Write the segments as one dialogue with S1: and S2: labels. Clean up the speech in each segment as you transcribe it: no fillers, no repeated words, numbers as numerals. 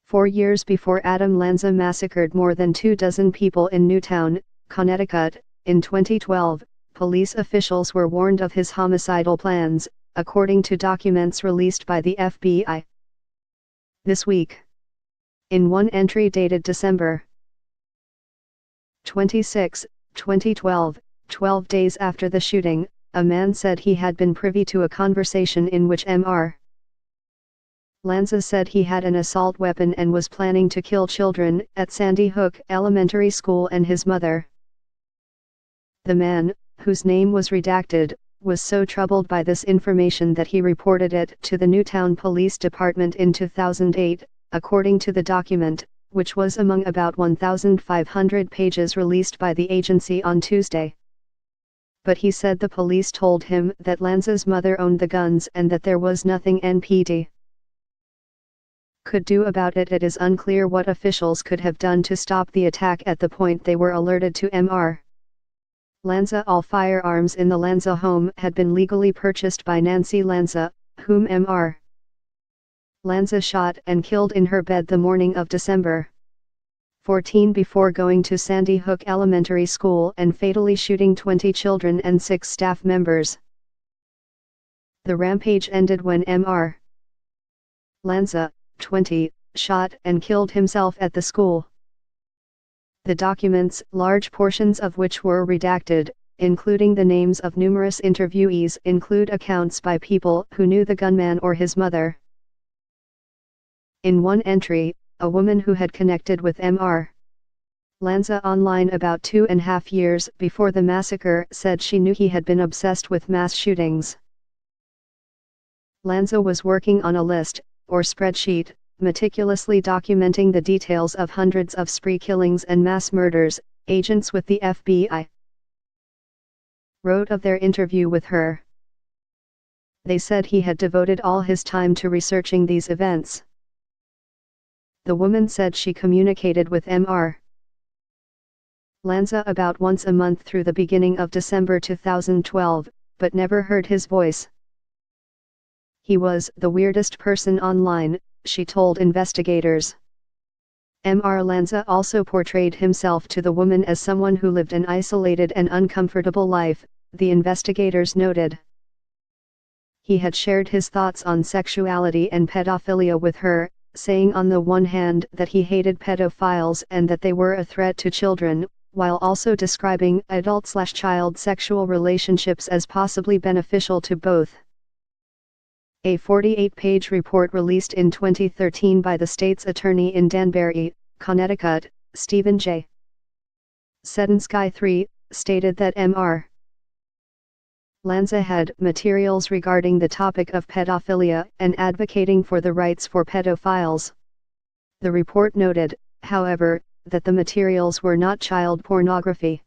S1: 4 years before Adam Lanza massacred more than 24 people in Newtown, Connecticut, in 2012, police officials were warned of his homicidal plans, according to documents released by the FBI this week. In one entry dated December 26, 2012, 12 days after the shooting, a man said he had been privy to a conversation in which Mr. Lanza said he had an assault weapon and was planning to kill children at Sandy Hook Elementary School and his mother. The man, whose name was redacted, was so troubled by this information that he reported it to the Newtown Police Department in 2008, according to the document, which was among about 1,500 pages released by the agency on Tuesday. But he said the police told him that Lanza's mother owned the guns and that there was nothing NPD could do about it. It is unclear what officials could have done to stop the attack at the point they were alerted to Mr. Lanza. All firearms in the Lanza home had been legally purchased by Nancy Lanza, whom Mr. Lanza shot and killed in her bed the morning of December 14 before going to Sandy Hook Elementary School and fatally shooting 20 children and 6 staff members. The rampage ended when Mr. Lanza, 20, shot and killed himself at the school. The documents, large portions of which were redacted, including the names of numerous interviewees, include accounts by people who knew the gunman or his mother. In one entry, a woman who had connected with Mr. Lanza online about 2.5 years before the massacre said she knew he had been obsessed with mass shootings. Lanza was working on a list, or spreadsheet, meticulously documenting the details of hundreds of spree killings and mass murders, agents with the FBI wrote of their interview with her. They said he had devoted all his time to researching these events. The woman said she communicated with Mr. Lanza about once a month through the beginning of December 2012, but never heard his voice. He was the weirdest person online, she told investigators. Mr. Lanza also portrayed himself to the woman as someone who lived an isolated and uncomfortable life, the investigators noted. He had shared his thoughts on sexuality and pedophilia with her, saying on the one hand that he hated pedophiles and that they were a threat to children, while also describing adult/child sexual relationships as possibly beneficial to both. A 48-page report released in 2013 by the state's attorney in Danbury, Connecticut, Stephen J. Sedensky III, stated that Mr. Lanza had materials regarding the topic of pedophilia and advocating for the rights for pedophiles. The report noted, however, that the materials were not child pornography.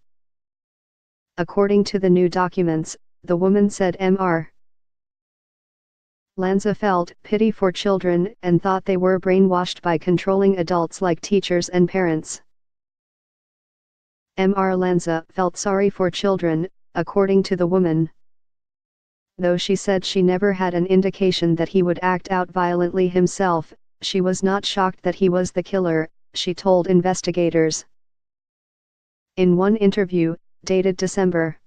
S1: According to the new documents, the woman said Mr. Lanza felt pity for children and thought they were brainwashed by controlling adults like teachers and parents. Mr. Lanza felt sorry for children, according to the woman. Though she said she never had an indication that he would act out violently himself, she was not shocked that he was the killer, she told investigators. In one interview, dated December